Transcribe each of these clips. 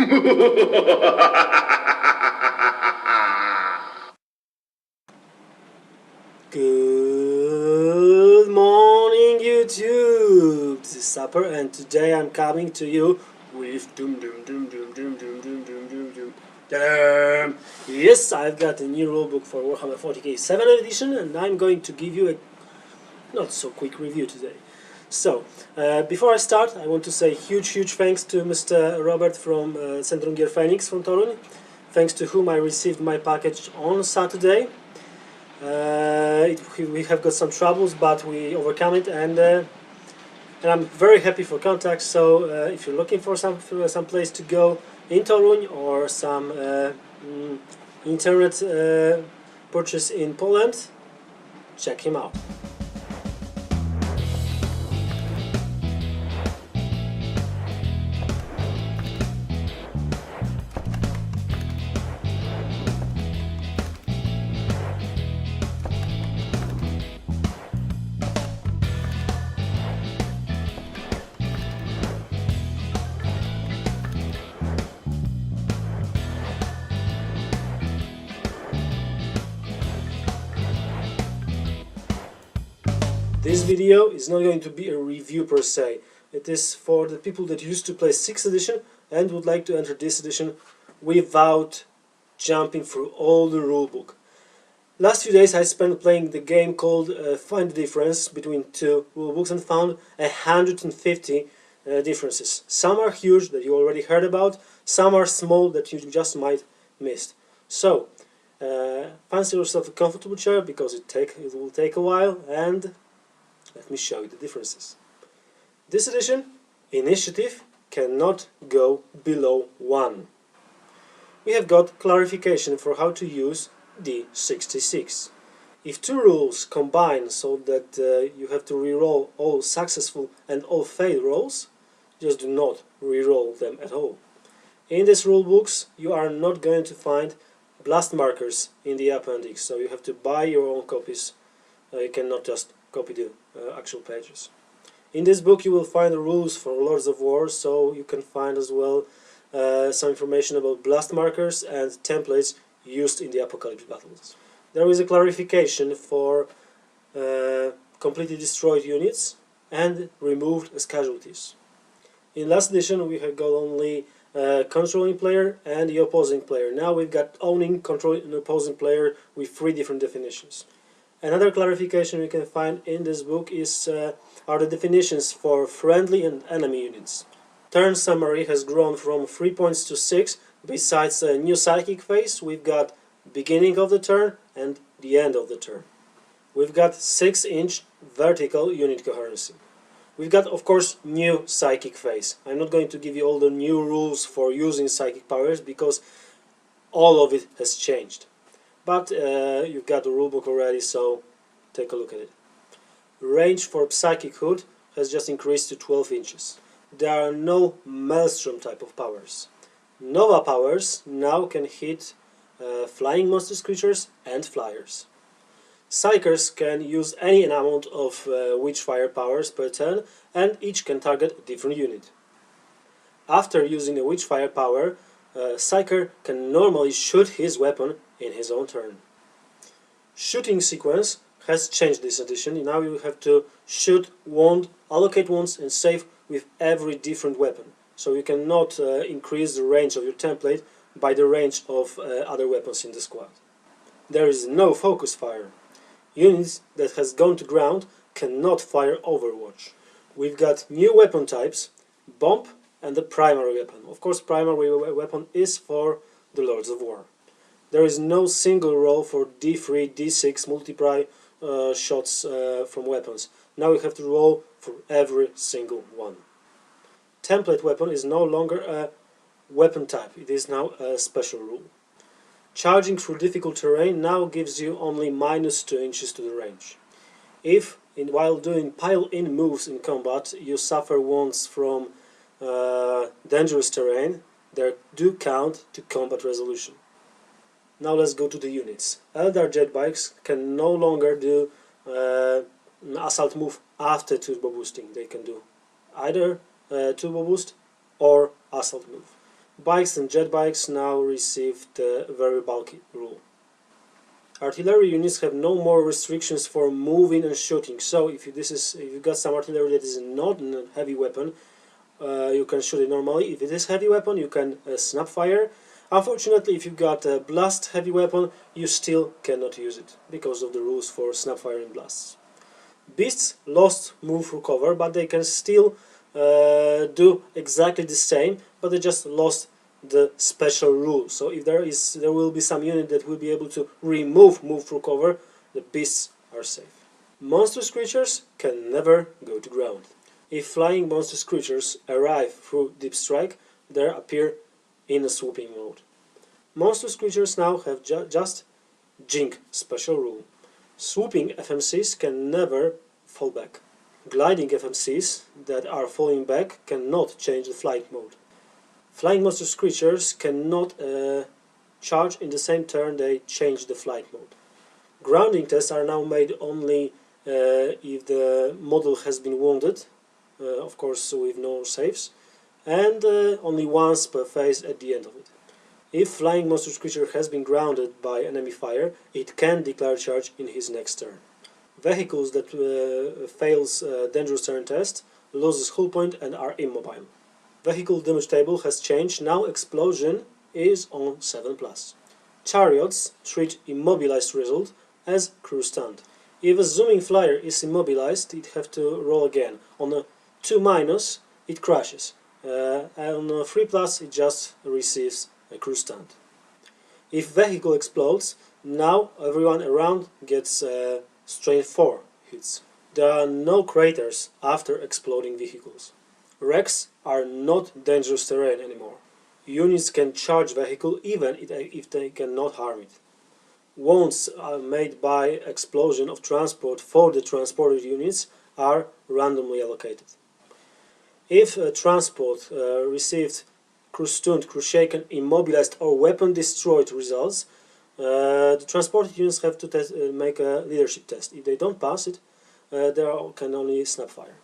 Good morning, YouTube. This is Supper, and today I'm coming to you with doom doom doom doom doom doom doom doom doom doom. Damn. Yes, I've got a new rulebook for Warhammer 40k 7th edition, and I'm going to give you a not so quick review today. So, before I start, I want to say huge thanks to Mr. Robert from Centrum Gear Phoenix from Torun, thanks to whom I received my package on Saturday. We have got some troubles, but we overcome it, and I'm very happy for contacts. So if you're looking for some place to go in Toruń or some internet purchase in Poland, check him out. This video is not going to be a review per se. It is for the people that used to play 6th edition and would like to enter this edition without jumping through all the rulebook. Last few days I spent playing the game called Find the Difference between two rulebooks and found 150 differences. Some are huge that you already heard about, some are small that you just might missed. So, fancy yourself a comfortable chair because it will take a while, and let me show you the differences. This edition, initiative cannot go below 1. We have got clarification for how to use D66. If two rules combine so that you have to reroll all successful and all failed rolls, just do not reroll them at all. In these rulebooks you are not going to find blast markers in the appendix, so you have to buy your own copies. You cannot just copy the actual pages. In this book you will find the rules for Lords of War, so you can find as well some information about blast markers and templates used in the Apocalypse battles. There is a clarification for completely destroyed units and removed as casualties. In last edition we have got only controlling player and the opposing player. Now we've got owning, controlling and opposing player with 3 different definitions. Another clarification we can find in this book are the definitions for friendly and enemy units. Turn summary has grown from 3 points to 6. Besides a new psychic phase, we've got beginning of the turn and the end of the turn. We've got 6-inch vertical unit coherency. We've got, of course, new psychic phase. I'm not going to give you all the new rules for using psychic powers because all of it has changed. But you've got the rulebook already, so take a look at it. Range for Psychic Hood has just increased to 12 inches. There are no Maelstrom type of powers. Nova powers now can hit flying monsters, creatures and flyers. Psychers can use any amount of Witchfire powers per turn, and each can target a different unit. After using a Witchfire power, Psyker can normally shoot his weapon in his own turn. Shooting sequence has changed this edition. Now you have to shoot, wound, allocate wounds and save with every different weapon. So you cannot increase the range of your template by the range of other weapons in the squad. There is no focus fire. Units that has gone to ground cannot fire Overwatch. We've got new weapon types, bomb and the primary weapon. Of course, primary weapon is for the Lords of War. There is no single roll for D3, D6 multiply shots from weapons. Now you have to roll for every single one. Template weapon is no longer a weapon type, it is now a special rule. Charging through difficult terrain now gives you only -2 inches to the range. If, while doing pile-in moves in combat, you suffer wounds from dangerous terrain, they do count to combat resolution. Now let's go to the units. Eldar jetbikes can no longer do an assault move after turbo boosting. They can do either turbo boost or assault move. Bikes and jet bikes now receive the very bulky rule. Artillery units have no more restrictions for moving and shooting. So if you've got some artillery that is not a heavy weapon, you can shoot it normally. If it is heavy weapon, you can snap fire. Unfortunately, if you've got a blast heavy weapon, you still cannot use it because of the rules for snap firing blasts. Beasts lost move through cover, but they can still do exactly the same, but they just lost the special rule. So if there will be some unit that will be able to remove move through cover, the beasts are safe. Monstrous creatures can never go to ground. If flying monstrous creatures arrive through deep strike, they appear in a swooping mode. Monstrous creatures now have just jink special rule. Swooping FMCs can never fall back. Gliding FMCs that are falling back cannot change the flight mode. Flying monstrous creatures cannot charge in the same turn they change the flight mode. Grounding tests are now made only if the model has been wounded, of course with no saves, and only once per phase at the end of it. If flying monstrous creature has been grounded by enemy fire, it can declare charge in his next turn. Vehicles that fails dangerous turn test loses hull point and are immobile. Vehicle damage table has changed, now explosion is on 7+. Chariots treat immobilized result as crew stunned. If a zooming flyer is immobilized, it have to roll again. On a 2-, it crashes. On a 3+, it just receives a crew stunned. If vehicle explodes, now everyone around gets strength 4 hits. There are no craters after exploding vehicles. Wrecks are not dangerous terrain anymore. Units can charge vehicle even if they cannot harm it. Wounds made by explosion of transport for the transported units are randomly allocated. If a transport received crew stunned, crew shaken, immobilized or weapon destroyed results, the transported units have to make a leadership test. If they don't pass it, they can only snap fire.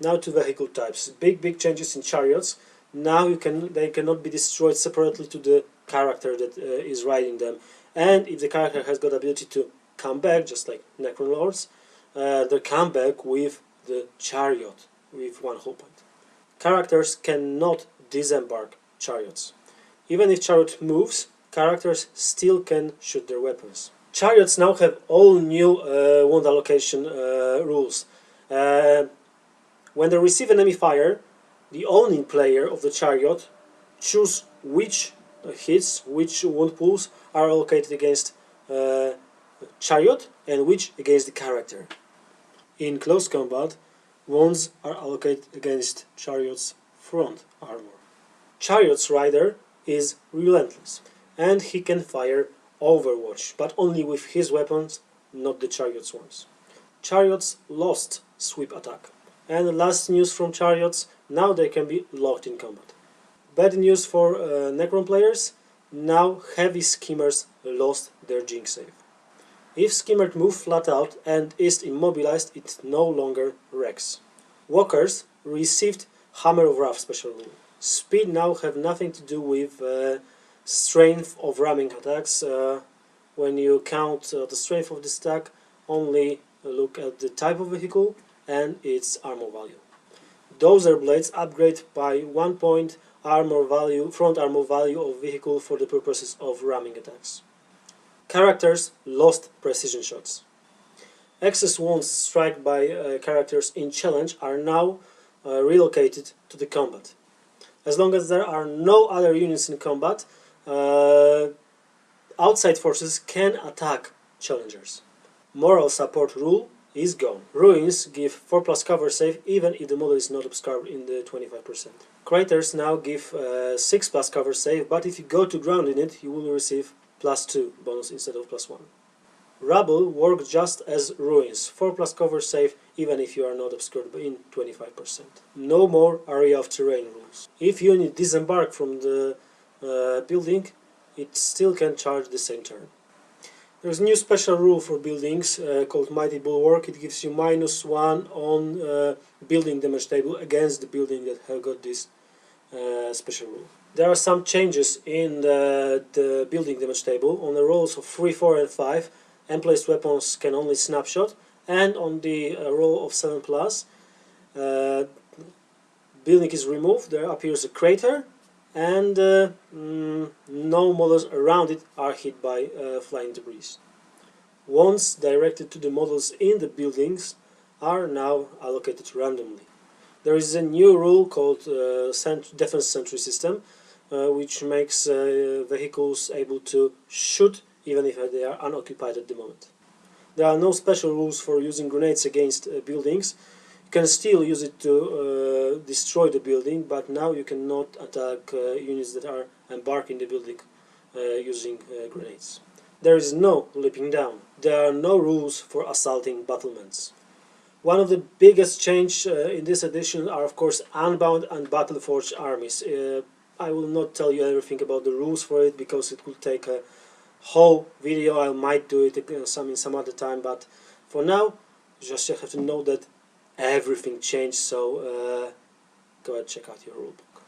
Now to vehicle types. Big changes in chariots. Now they cannot be destroyed separately to the character that is riding them. And if the character has got ability to come back, just like Necron Lords, they come back with the chariot, with 1 hull point. Characters cannot disembark chariots. Even if chariot moves, characters still can shoot their weapons. Chariots now have all new wound allocation rules. When they receive enemy fire, the owning player of the chariot choose which hits, which wound pools are allocated against chariot and which against the character. In close combat, wounds are allocated against chariot's front armor. Chariot's rider is relentless, and he can fire Overwatch, but only with his weapons, not the chariot's ones. Chariots lost sweep attack. And the last news from chariots, now they can be locked in combat. Bad news for Necron players, now heavy skimmers lost their jink save. If skimmer move flat out and is immobilized, it no longer wrecks. Walkers received Hammer of Wrath special rule. Speed now have nothing to do with strength of ramming attacks. When you count the strength of the stack, only look at the type of vehicle and its armor value. Dozer blades upgrade by 1 point armor value, front armor value of vehicle for the purposes of ramming attacks. Characters lost precision shots. Excess wounds struck by characters in challenge are now relocated to the combat. As long as there are no other units in combat, outside forces can attack challengers. Moral support rule is gone. Ruins give 4+ cover save even if the model is not obscured in the 25%. Craters now give 6+ cover save, but if you go to ground in it, you will receive +2 bonus instead of +1. Rubble work just as ruins, 4+ cover save even if you are not obscured in 25%. No more area of terrain rules. If unit disembark from the building, it still can charge the same turn. There's a new special rule for buildings called Mighty Bulwark. It gives you -1 on building damage table against the building that have got this special rule. There are some changes in the building damage table. On the rolls of 3, 4 and 5, emplaced weapons can only snapshot, and on the roll of 7 plus, building is removed, there appears a crater, and no models around it are hit by flying debris. Wounds directed to the models in the buildings are now allocated randomly. There is a new rule called defense sentry system, which makes vehicles able to shoot even if they are unoccupied at the moment. There are no special rules for using grenades against buildings. You can still use it to destroy the building, but now you cannot attack units that are embarked in the building using grenades. There is no leaping down. There are no rules for assaulting battlements. One of the biggest changes in this edition are, of course, Unbound and Battleforged armies. I will not tell you everything about the rules for it because it will take a whole video. I might do it in some other time, but for now, you just have to know that everything changed, so go ahead and check out your rulebook.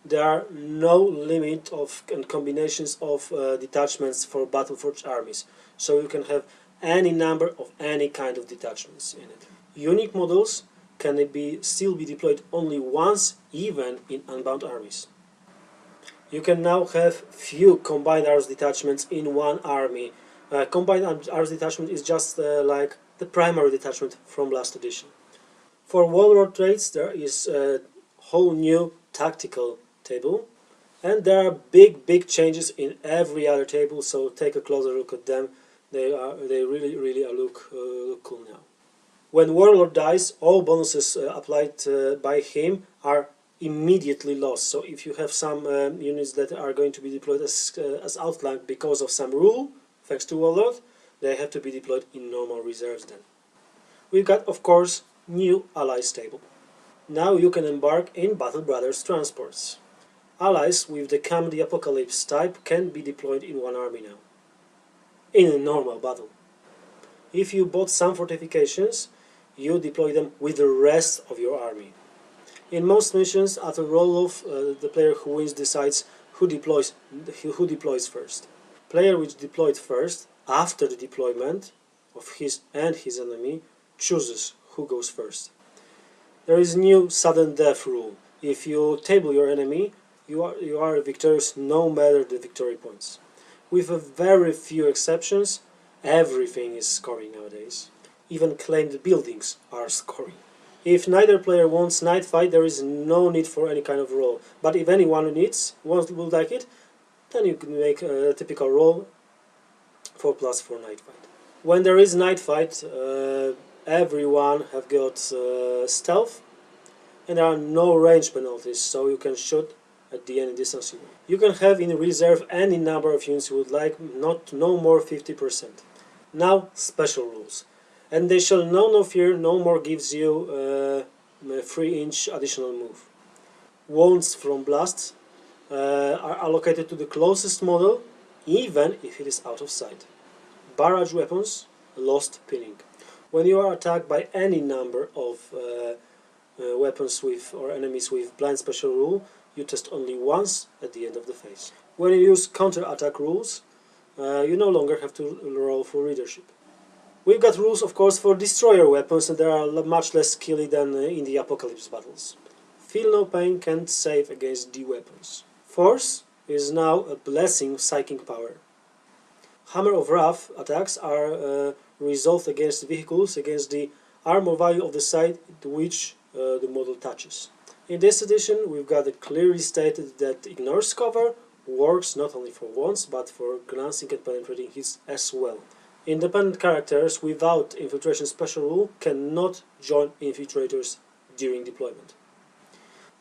There are no limit and combinations of detachments for Battleforged armies, so you can have any number of any kind of detachments in it. Unique models can still be deployed only once, even in Unbound armies. You can now have few Combined Arms detachments in one army. Combined Arms detachment is just like the primary detachment from last edition. For Warlord traits there is a whole new tactical table, and there are big changes in every other table, so take a closer look at them. They really look cool now. When Warlord dies, all bonuses applied by him are immediately lost. So if you have some units that are going to be deployed as outflank because of some rule, thanks to Warlord, they have to be deployed in normal reserves then. We've got, of course, new Allies table. Now you can embark in Battle Brothers transports. Allies with the Come the Apocalypse type can be deployed in one army now, in a normal battle. If you bought some fortifications, you deploy them with the rest of your army. In most missions, at a roll-off, the player who wins decides who deploys first. Player which deployed first, after the deployment of his and his enemy, chooses who goes first. There is new sudden death rule. If you table your enemy, you are victorious no matter the victory points. With a very few exceptions, everything is scoring nowadays. Even claimed buildings are scoring. If neither player wants night fight, there is no need for any kind of roll. But if anyone would like it, then you can make a typical roll 4+ for night fight. When there is night fight, everyone have got stealth, and there are no range penalties, so you can shoot at the enemy distance you want. You can have in reserve any number of units you would like, no more 50%. Now special rules. And they shall know no fear no more gives you a 3-inch additional move. Wounds from blasts are allocated to the closest model, even if it is out of sight. Barrage weapons lost pinning. When you are attacked by any number of weapons or enemies with blind special rule, you test only once at the end of the phase. When you use counter-attack rules, you no longer have to roll for leadership. We've got rules, of course, for destroyer weapons, and they are much less skilly than in the Apocalypse battles. Feel no pain can't save against D weapons. Force is now a blessing psychic power. Hammer of Wrath attacks are resolved against vehicles against the armor value of the side to which the model touches. In this edition, we've got it clearly stated that Ignores Cover works not only for wounds, but for glancing and penetrating hits as well. Independent characters without infiltration special rule cannot join infiltrators during deployment.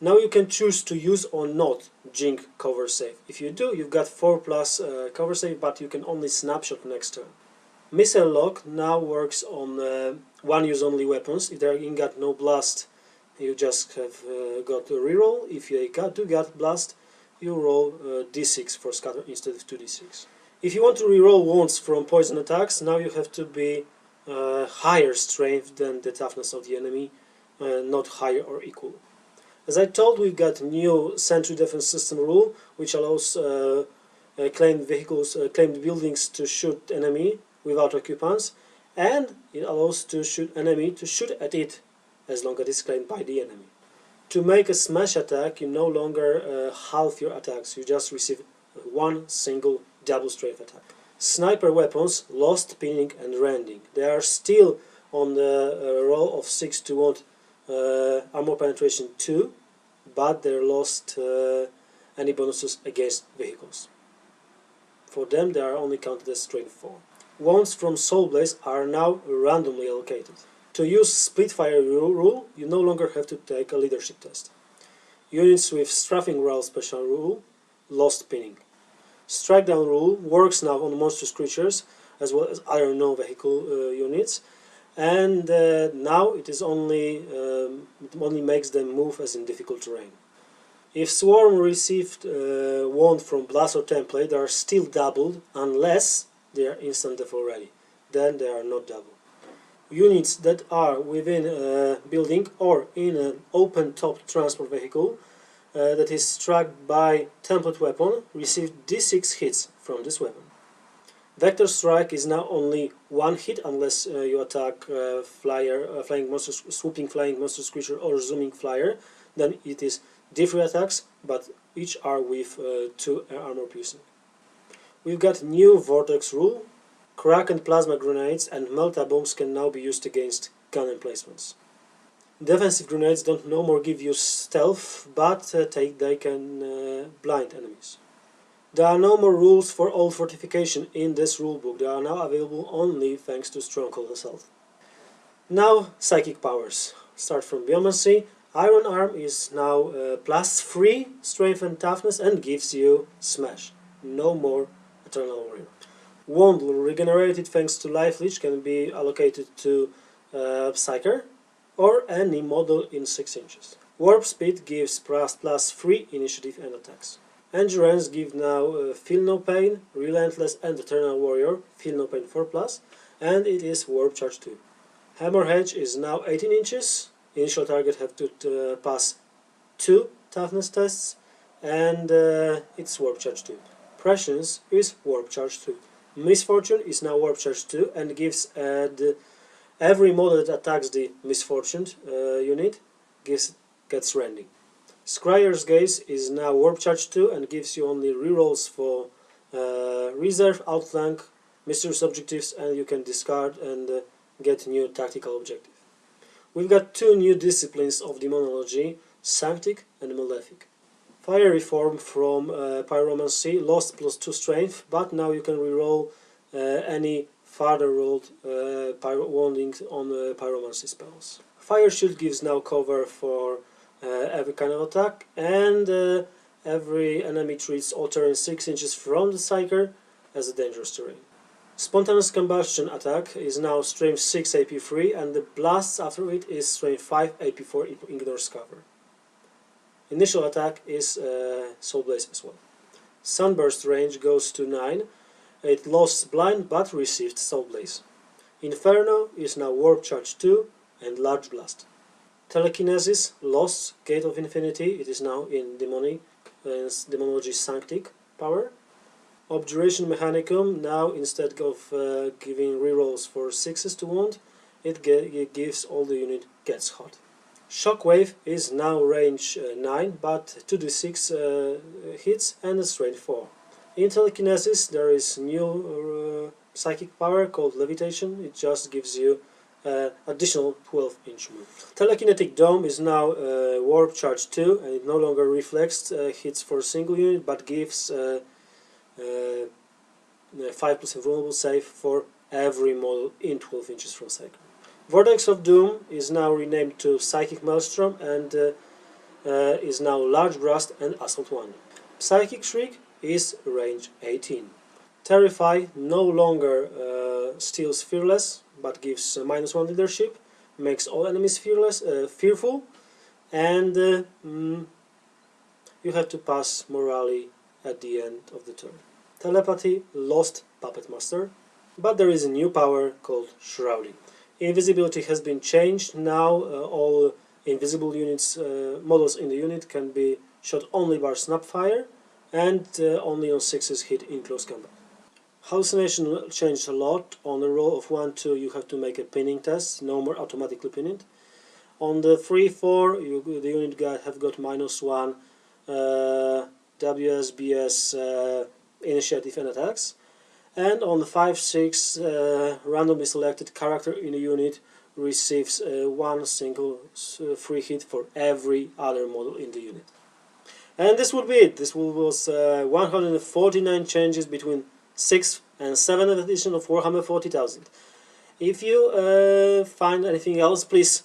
Now you can choose to use or not Jink cover save. If you do, you've got 4+ cover save, but you can only snapshot next turn. Missile lock now works on one use only weapons. If they got no blast, you just have got a reroll. If you do get blast, you roll d6 for scatter instead of 2d6. If you want to reroll wounds from poison attacks, now you have to be higher strength than the toughness of the enemy, not higher or equal. As I told, we've got new Sentry Defense System rule, which allows claimed vehicles, claimed buildings to shoot enemy without occupants, and it allows to shoot enemy to shoot at it as long as it's claimed by the enemy. To make a smash attack, you no longer halve your attacks, you just receive one single double strafe attack. Sniper weapons lost pinning and rending. They are still on the roll of 6 to wound armor penetration 2, but they lost any bonuses against vehicles. For them they are only counted as strength 4. Wounds from Soul Blaze are now randomly allocated. To use Splitfire rule, you no longer have to take a leadership test. Units with Strafing Growl special rule lost pinning. Strike Down rule works now on monstrous creatures as well as other non-vehicle units, and now it only makes them move as in difficult terrain. If Swarm received wound from Blast or Template, they are still doubled unless they are instant death already. Then they are not doubled. Units that are within a building or in an open-topped transport vehicle that is struck by template weapon receive d6 hits from this weapon. Vector Strike is now only one hit unless you attack flying monsters, swooping flying monstrous creature or zooming flyer. Then it is D3 attacks, but each are with 2 armor piercing. We've got new Vortex rule. Crack and plasma grenades and melta bombs can now be used against gun emplacements. Defensive grenades don't no more give you stealth, but they can blind enemies. There are no more rules for old fortification in this rulebook. They are now available only thanks to Stronghold Assault. Now, psychic powers. Start from Biomancy. Iron Arm is now +3 strength and toughness and gives you smash. No more Eternal Warrior. Wound regenerated thanks to Life Leech can be allocated to Psyker or any model in 6 inches. Warp Speed gives +3 initiative and attacks. Endurance gives now Feel No Pain, Relentless and Eternal Warrior, Feel No Pain 4+, and it is Warp Charge 2. Hammer Hedge is now 18 inches, initial target have to pass 2 toughness tests, and it's Warp Charge 2. Prescience is Warp Charge 2. Misfortune is now Warp Charge 2 and gives every model that attacks the misfortuned unit gets rending. Scryer's Gaze is now Warp Charge 2 and gives you only rerolls for reserve, outflank, mysterious objectives, and you can discard and get new tactical objective. We've got 2 new disciplines of demonology, Sanctic and Malefic. Fiery Form from Pyromancy lost +2 strength, but now you can reroll any further rolled wounding on Pyromancy spells. Fire Shield gives now cover for every kind of attack, and every enemy treats all terrain 6 inches from the Psyker as a dangerous terrain. Spontaneous Combustion attack is now strength 6 AP3, and the blasts after it is strength 5 AP4, it ignores cover. Initial attack is Soul Blaze as well. Sunburst range goes to 9. It lost blind but received Soul Blaze. Inferno is now Warp Charge 2 and Large Blast. Telekinesis lost Gate of Infinity. It is now in Demonology Sanctic power. Objuration Mechanicum, now instead of giving rerolls for 6s to wound, it gives all the unit gets hot. Shockwave is now range 9, but 2d6 hits and a strength 4. In Telekinesis there is new psychic power called Levitation. It just gives you additional 12-inch move. Telekinetic Dome is now Warp Charge 2, and it no longer reflects hits for a single unit, but gives 5% invulnerable save for every model in 12 inches from Psyker. Vortex of Doom is now renamed to Psychic Maelstrom and is now Large Blast and Assault 1. Psychic Shriek is range 18. Terrify no longer steals Fearless, but gives -1 leadership, makes all enemies fearful, and you have to pass morally at the end of the turn. Telepathy lost Puppet Master, but there is a new power called Shrouding. Invisibility has been changed. Now all invisible units, models in the unit can be shot only by snapfire and only on 6's hit in close combat. Hallucination changed a lot. On the roll of 1-2 you have to make a pinning test, no more automatically pinning. On the 3-4 the unit have got -1 WSBS initiative and attacks, and on the 5-6 randomly selected character in the unit receives one single free hit for every other model in the unit. And this would be it. This was 149 changes between 6th and 7th edition of Warhammer 40,000. If you find anything else, please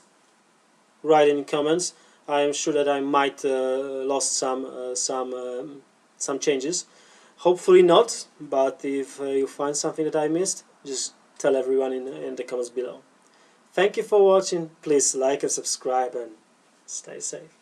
write in comments. I am sure that I might lost some changes. Hopefully not, but if you find something that I missed, just tell everyone in the comments below. Thank you for watching. Please like and subscribe and stay safe.